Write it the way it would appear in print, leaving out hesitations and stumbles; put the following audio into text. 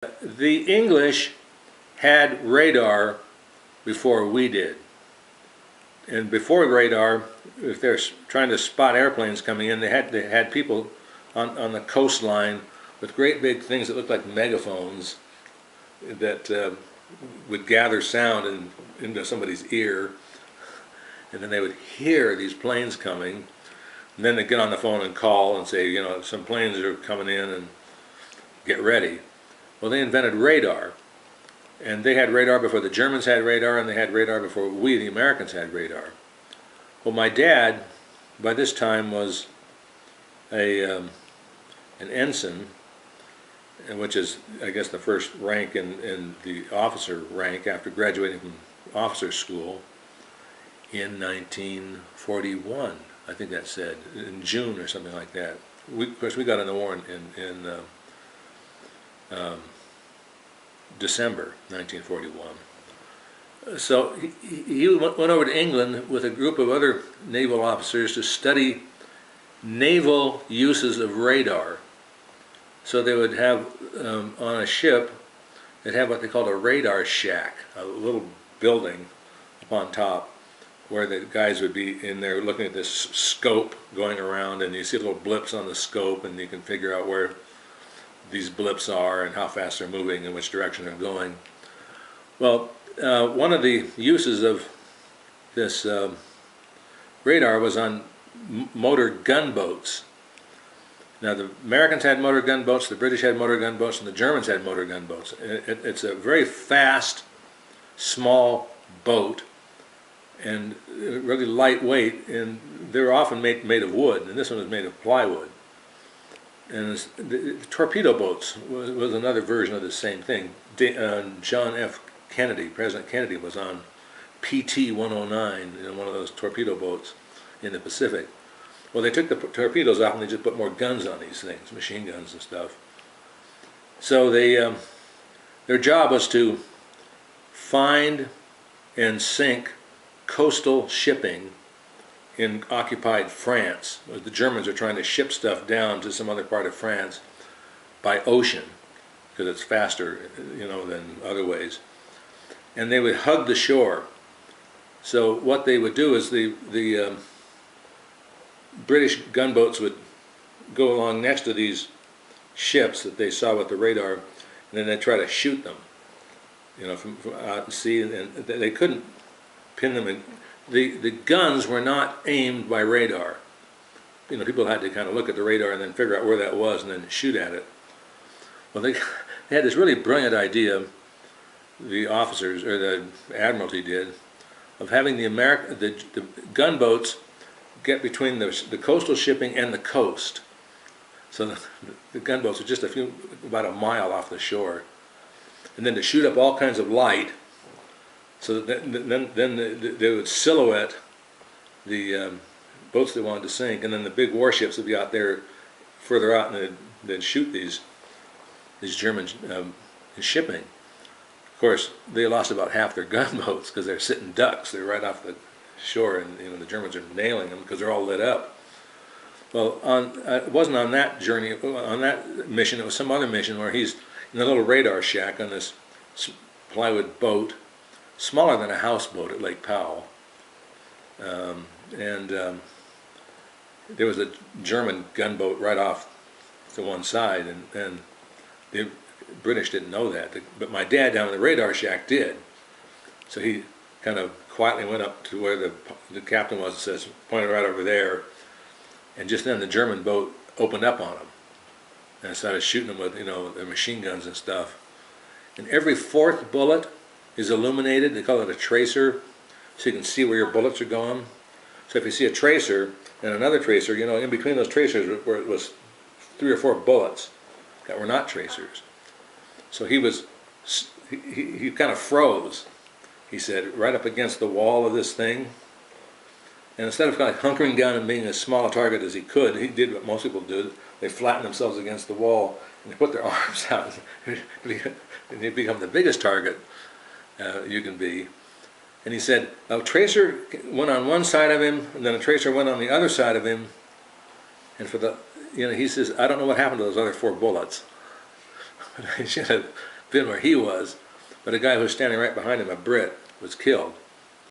The English had radar before we did. And before radar, if they're trying to spot airplanes coming in, they had people on the coastline with great big things that looked like megaphones that would gather sound into somebody's ear, and then they would hear these planes coming, and then they'd get on the phone and call and say, you know, some planes are coming in and get ready. Well, they invented radar, and they had radar before the Germans had radar, and they had radar before we, the Americans, had radar. Well, my dad, by this time, was an ensign, which is, I guess, the first rank in the officer rank after graduating from officer school in 1941. I think that said, in June or something like that. Of course, we got in the war in December 1941. So he went over to England with a group of other naval officers to study naval uses of radar. So they would have, on a ship, they'd have what they called a radar shack, a little building up on top, where the guys would be in there looking at this scope going around, and you see little blips on the scope, and you can figure out where these blips are and how fast they're moving and which direction they're going. Well, one of the uses of this radar was on motor gunboats. Now, the Americans had motor gunboats, the British had motor gunboats, and the Germans had motor gunboats. It's a very fast, small boat, and really lightweight, and they're often made of wood, and this one was made of plywood. And the torpedo boats was another version of the same thing. John F. Kennedy, President Kennedy, was on PT 109 in one of those torpedo boats in the Pacific. Well, they took the torpedoes off and they just put more guns on these things, machine guns and stuff. So their job was to find and sink coastal shipping in occupied France. The Germans are trying to ship stuff down to some other part of France by ocean, because it's faster, you know, than other ways. And they would hug the shore. So what they would do is the British gunboats would go along next to these ships that they saw with the radar, and then they'd try to shoot them, you know, from out at sea, and they couldn't pin them in. The guns were not aimed by radar. You know, people had to kind of look at the radar and then figure out where that was and then shoot at it. Well, they had this really brilliant idea, the officers, or the Admiralty did, of having the gunboats get between the coastal shipping and the coast. So the gunboats are just about a mile off the shore. And then to shoot up all kinds of light, so that then they would silhouette the boats they wanted to sink, and then the big warships would be out there further out, and they'd shoot these German shipping. Of course, they lost about half their gunboats because they're sitting ducks. They're right off the shore, and you know, the Germans are nailing them because they're all lit up. Well, it wasn't on that journey, on that mission. It was some other mission where he's in a little radar shack on this plywood boat, smaller than a houseboat at Lake Powell, and there was a German gunboat right off to one side, and the British didn't know that, but my dad down in the radar shack did. So he kind of quietly went up to where the captain was, and says, pointed right over there, and just then the German boat opened up on him and started shooting them with, you know, their machine guns and stuff. And every fourth bullet is illuminated. They call it a tracer, so you can see where your bullets are going. So if you see a tracer and another tracer, you know, in between those tracers it was 3 or 4 bullets that were not tracers. So he kind of froze, he said, right up against the wall of this thing. And instead of kind of hunkering down and being as small a target as he could, he did what most people do. They flattened themselves against the wall and they put their arms out, and they become the biggest target you can be. And he said, a tracer went on one side of him, and then a tracer went on the other side of him, and for the, you know, he says, I don't know what happened to those other 4 bullets. I should have been where he was. But a guy who was standing right behind him, a Brit, was killed.